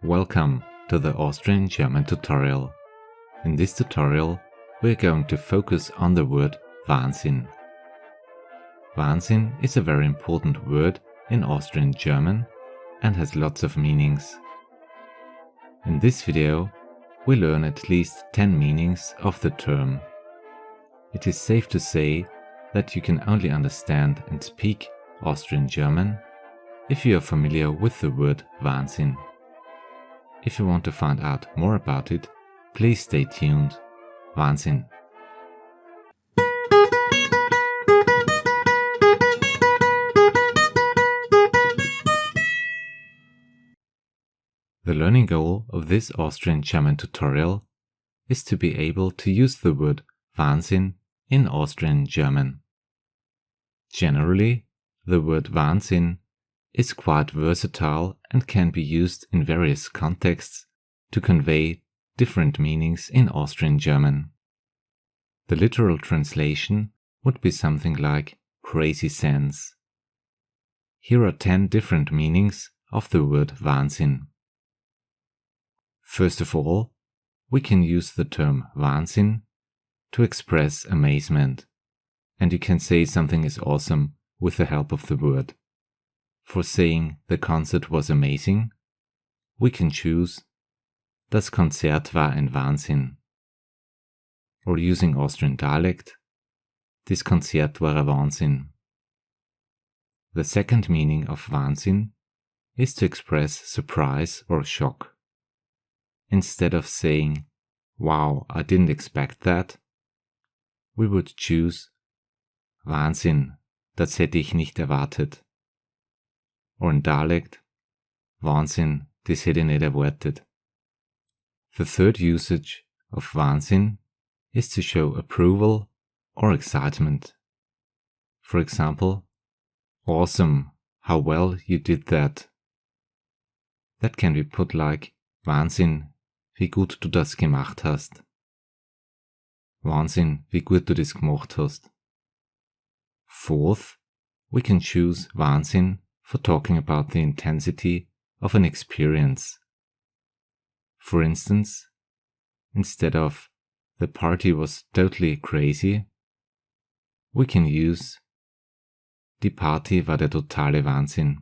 Welcome to the Austrian German tutorial. In this tutorial, we're going to focus on the word Wahnsinn. Wahnsinn is a very important word in Austrian German and has lots of meanings. In this video, we learn at least 10 meanings of the term. It is safe to say that you can only understand and speak Austrian German if you are familiar with the word Wahnsinn. If you want to find out more about it, please stay tuned. Wahnsinn! The learning goal of this Austrian German tutorial is to be able to use the word Wahnsinn in Austrian German. Generally, the word Wahnsinn is quite versatile and can be used in various contexts to convey different meanings in Austrian German. The literal translation would be something like crazy sense. Here are 10 different meanings of the word Wahnsinn. First of all, we can use the term Wahnsinn to express amazement, and you can say something is awesome with the help of the word. For saying the concert was amazing, we can choose Das Konzert war ein Wahnsinn. Or using Austrian dialect, Das Konzert war ein Wahnsinn. The second meaning of Wahnsinn is to express surprise or shock. Instead of saying, wow, I didn't expect that, we would choose Wahnsinn, das hätte ich nicht erwartet. Or in dialect, Wahnsinn, das hätte ich nicht erwartet. The third usage of Wahnsinn is to show approval or excitement. For example, awesome, how well you did that. That can be put like, Wahnsinn, wie gut du das gemacht hast. Wahnsinn, wie gut du das gemacht hast. Fourth, we can choose Wahnsinn for talking about the intensity of an experience. For instance, instead of the party was totally crazy, we can use Die Party war der totale Wahnsinn.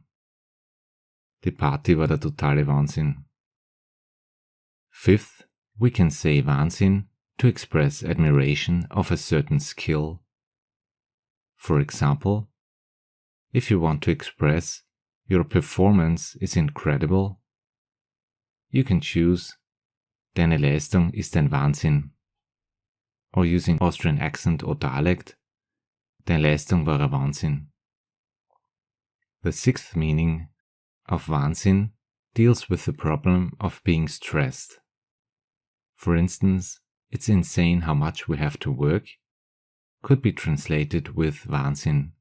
Die Party war der totale Wahnsinn. Fifth, we can say Wahnsinn to express admiration of a certain skill. For example, if you want to express your performance is incredible, you can choose Deine Leistung ist ein Wahnsinn. Or using Austrian accent or dialect, Deine Leistung war ein Wahnsinn. The sixth meaning of Wahnsinn deals with the problem of being stressed. For instance, it's insane how much we have to work, could be translated with Wahnsinn.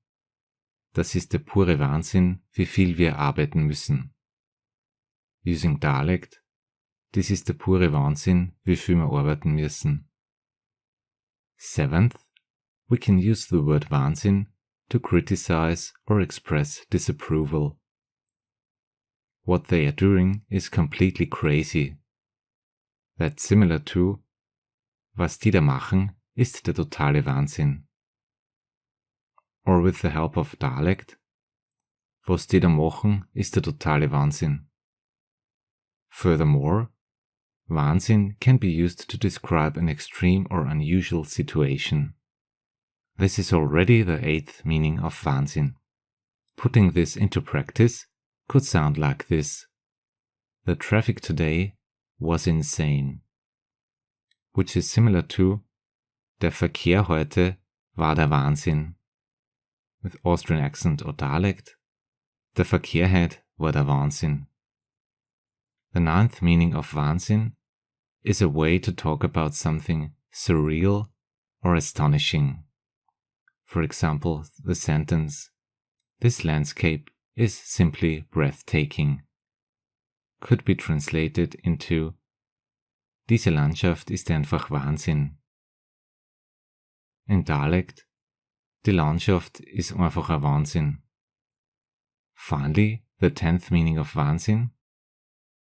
Das ist der pure Wahnsinn, wie viel wir arbeiten müssen. Using dialect, das ist der pure Wahnsinn, wie viel wir arbeiten müssen. Seventh, we can use the word Wahnsinn to criticize or express disapproval. What they are doing is completely crazy. That's similar to Was die da machen, ist der totale Wahnsinn. Or with the help of dialect, Was die da machen, ist der totale Wahnsinn. Furthermore, Wahnsinn can be used to describe an extreme or unusual situation. This is already the eighth meaning of Wahnsinn. Putting this into practice could sound like this. The traffic today was insane. Which is similar to Der Verkehr heute war der Wahnsinn. With Austrian accent or dialect, Der Verkehr heute war der Wahnsinn. The ninth meaning of Wahnsinn is a way to talk about something surreal or astonishing. For example, the sentence, This landscape is simply breathtaking, could be translated into Diese Landschaft ist einfach Wahnsinn. In dialect, Die Landschaft ist einfach ein Wahnsinn. Finally, the 10th meaning of Wahnsinn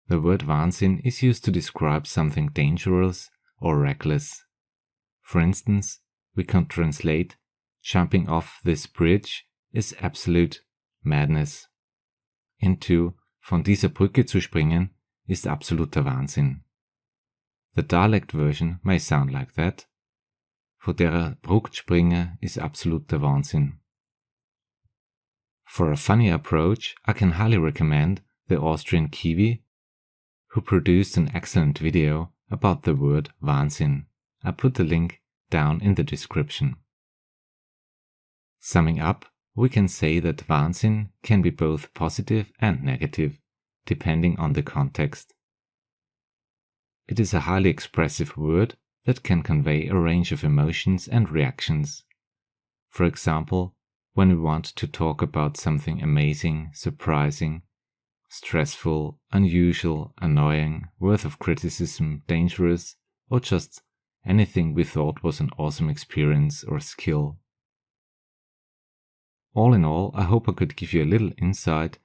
The word Wahnsinn is used to describe something dangerous or reckless. For instance, we can translate jumping off this bridge is absolute madness into von dieser Brücke zu springen ist absoluter Wahnsinn. The dialect version may sound like that. Von der Brücke springen ist absoluter Wahnsinn. For a funny approach, I can highly recommend the Austrian Kiwi, who produced an excellent video about the word Wahnsinn. I put the link down in the description. Summing up, we can say that Wahnsinn can be both positive and negative, depending on the context. It is a highly expressive word that can convey a range of emotions and reactions. For example, when we want to talk about something amazing, surprising, stressful, unusual, annoying, worth of criticism, dangerous, or just anything we thought was an awesome experience or skill. All in all, I hope I could give you a little insight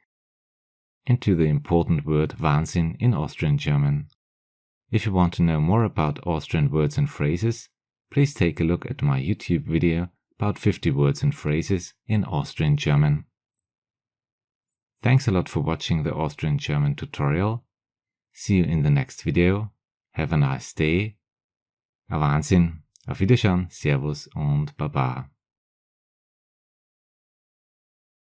into the important word Wahnsinn in Austrian German. If you want to know more about Austrian words and phrases, please take a look at my YouTube video about 50 words and phrases in Austrian German. Thanks a lot for watching the Austrian German tutorial. See you in the next video. Have a nice day. Wahnsinn. Auf Wiedersehen, Servus und Baba.